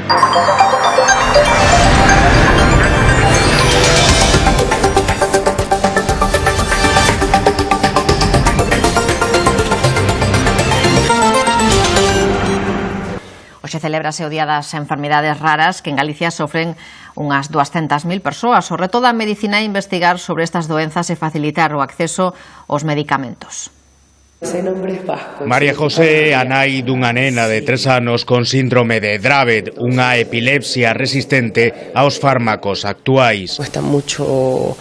Hoxe celébrase o Día das Enfermidades Raras, que en Galicia sofren unhas 200.000 persoas. O reto da medicina é investigar sobre estas doenzas e facilitar o acceso aos medicamentos. María José é a nai dunha nena de 3 anos con síndrome de Dravet, unha epilepsia resistente aos fármacos actuais. Cuesta mucho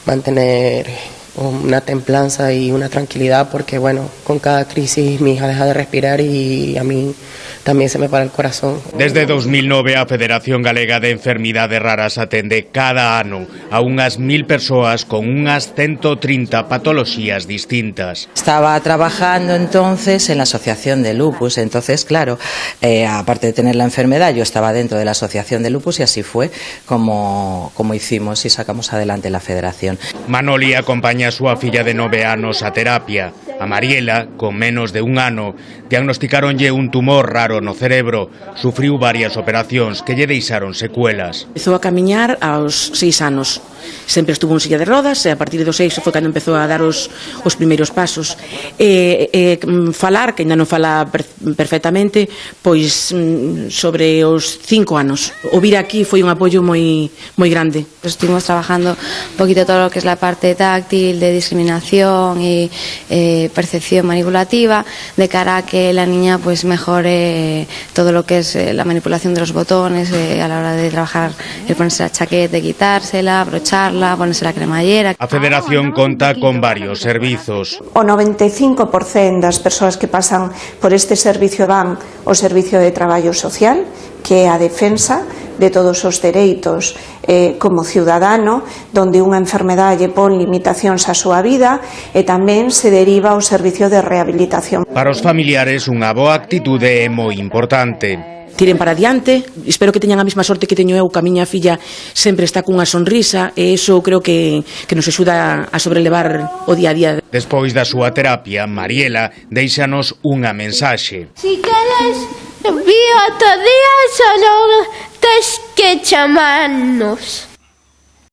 mantener una templanza y una tranquilidad porque, bueno, con cada crisis mi hija deja de respirar y a mí tamén se me para el corazón. Desde 2009 a Federación Galega de Enfermidades Raras atende cada ano a unhas 1.000 persoas con unhas 130 patoloxías distintas. Estaba trabajando entonces en la asociación de lupus, entonces claro, aparte de tener la enfermedad, yo estaba dentro de la asociación de lupus y así fue como hicimos y sacamos adelante la federación. Manoli acompaña a súa filla de 9 anos a terapia. A Mariela, con menos de un ano, diagnosticaronlle un tumor raro no cerebro. Sufriu varias operacións que lle deixaron secuelas. Empezou a camiñar aos 6 anos. Sempre estuvo en silla de rodas e a partir dos 6 foi cando empezou a dar os primeiros pasos. Falar, que ainda non fala perfectamente, pois sobre os 5 anos. O vir aquí foi un apoio moi grande. Estuvimos trabajando un poquito todo lo que es la parte táctil, de discriminación y percepción manipulativa, de cara a que la niña pues mejore todo lo que es la manipulación de los botones a la hora de trabajar, el ponerse la chaqueta, quitársela, abrocharla, ponerse la cremallera. A Federación conta con varios servizos. O 95% das persoas que pasan por este servicio van ao servicio de traballo social, que é a defensa de todos os dereitos como ciudadano, donde unha enfermedade pon limitacións á súa vida e tamén se deriva ao servicio de rehabilitación. Para os familiares, unha boa actitude é moi importante. Tiren para adiante, espero que teñan a mesma sorte que teño eu, que a miña filla sempre está cunha sonrisa e iso creo que nos axuda a sobrelevar o día a día. Despois da súa terapia, Mariela deixanos unha mensaxe. Si queres vir outro día, só non tes que chamarnos.